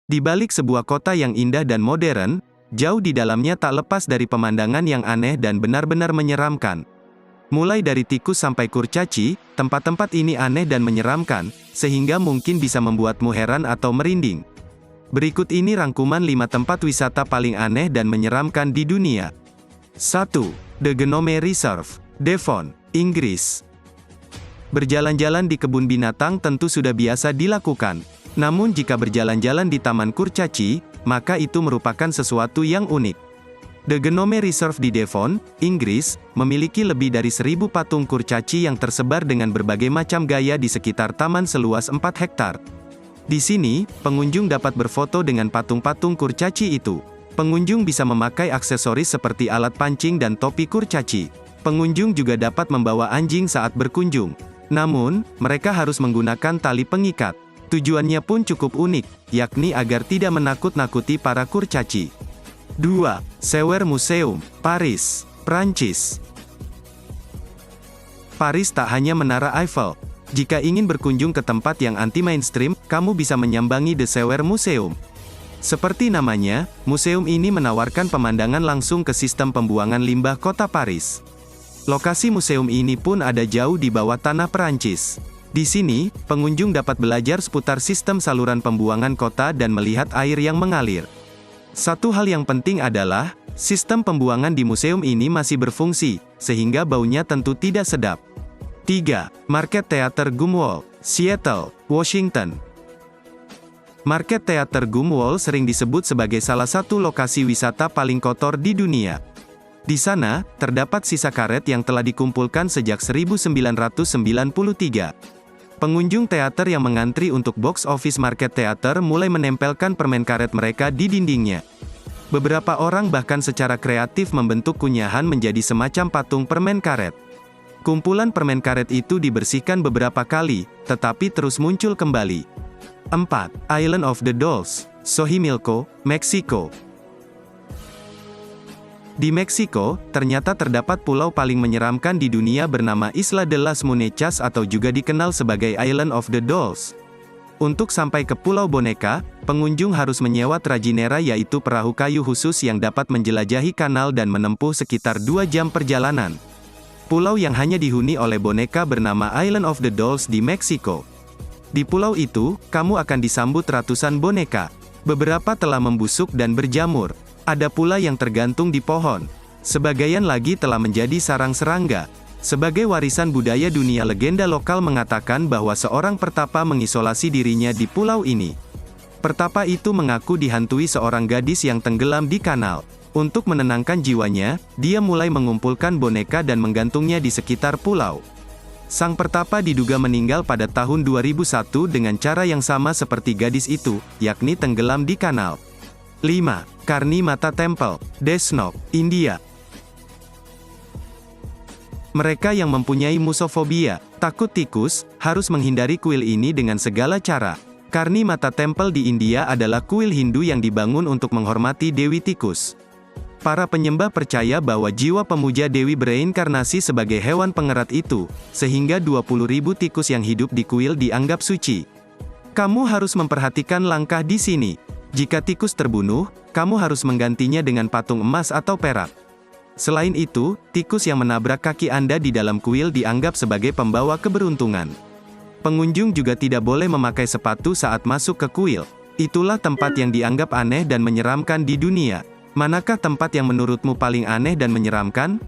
Di balik sebuah kota yang indah dan modern, jauh di dalamnya tak lepas dari pemandangan yang aneh dan benar-benar menyeramkan. Mulai dari tikus sampai kurcaci, tempat-tempat ini aneh dan menyeramkan, sehingga mungkin bisa membuatmu heran atau merinding. Berikut ini rangkuman 5 tempat wisata paling aneh dan menyeramkan di dunia. 1. The Genome Reserve, Devon, Inggris. Berjalan-jalan di kebun binatang tentu sudah biasa dilakukan. Namun jika berjalan-jalan di Taman Kurcaci, maka itu merupakan sesuatu yang unik. The Genome Reserve di Devon, Inggris, memiliki lebih dari 1000 patung kurcaci yang tersebar dengan berbagai macam gaya di sekitar taman seluas 4 hektar. Di sini, pengunjung dapat berfoto dengan patung-patung kurcaci itu. Pengunjung bisa memakai aksesoris seperti alat pancing dan topi kurcaci. Pengunjung juga dapat membawa anjing saat berkunjung. Namun, mereka harus menggunakan tali pengikat. Tujuannya pun cukup unik, yakni agar tidak menakut-nakuti para kurcaci. 2. Sewer Museum, Paris, Prancis. Paris tak hanya Menara Eiffel. Jika ingin berkunjung ke tempat yang anti-mainstream, kamu bisa menyambangi The Sewer Museum. Seperti namanya, museum ini menawarkan pemandangan langsung ke sistem pembuangan limbah kota Paris. Lokasi museum ini pun ada jauh di bawah tanah Perancis. Di sini, pengunjung dapat belajar seputar sistem saluran pembuangan kota dan melihat air yang mengalir. Satu hal yang penting adalah, sistem pembuangan di museum ini masih berfungsi, sehingga baunya tentu tidak sedap. 3. Market Theater Gumwall, Seattle, Washington. Market Theater Gumwall sering disebut sebagai salah satu lokasi wisata paling kotor di dunia. Di sana, terdapat sisa karet yang telah dikumpulkan sejak 1993. Pengunjung teater yang mengantri untuk box office Market Theater mulai menempelkan permen karet mereka di dindingnya. Beberapa orang bahkan secara kreatif membentuk kunyahan menjadi semacam patung permen karet. Kumpulan permen karet itu dibersihkan beberapa kali, tetapi terus muncul kembali. 4. Island of the Dolls, Xochimilco, Meksiko. Di Meksiko, ternyata terdapat pulau paling menyeramkan di dunia bernama Isla de las Muñecas atau juga dikenal sebagai Island of the Dolls. Untuk sampai ke Pulau Boneka, pengunjung harus menyewa trajinera yaitu perahu kayu khusus yang dapat menjelajahi kanal dan menempuh sekitar 2 jam perjalanan. Pulau yang hanya dihuni oleh boneka bernama Island of the Dolls di Meksiko. Di pulau itu, kamu akan disambut ratusan boneka. Beberapa telah membusuk dan berjamur. Ada pula yang tergantung di pohon. Sebagian lagi telah menjadi sarang serangga. Sebagai warisan budaya dunia, legenda lokal mengatakan bahwa seorang pertapa mengisolasi dirinya di pulau ini. Pertapa itu mengaku dihantui seorang gadis yang tenggelam di kanal. Untuk menenangkan jiwanya, dia mulai mengumpulkan boneka dan menggantungnya di sekitar pulau. Sang pertapa diduga meninggal pada tahun 2001 dengan cara yang sama seperti gadis itu, yakni tenggelam di kanal. 5. Karni Mata Temple, Desnok, India. Mereka yang mempunyai musofobia, takut tikus, harus menghindari kuil ini dengan segala cara. Karni Mata Temple di India adalah kuil Hindu yang dibangun untuk menghormati Dewi Tikus. Para penyembah percaya bahwa jiwa pemuja Dewi bereinkarnasi sebagai hewan pengerat itu, sehingga 20.000 tikus yang hidup di kuil dianggap suci. Kamu harus memperhatikan langkah di sini. Jika tikus terbunuh, kamu harus menggantinya dengan patung emas atau perak. Selain itu, tikus yang menabrak kaki Anda di dalam kuil dianggap sebagai pembawa keberuntungan. Pengunjung juga tidak boleh memakai sepatu saat masuk ke kuil. Itulah tempat yang dianggap aneh dan menyeramkan di dunia. Manakah tempat yang menurutmu paling aneh dan menyeramkan?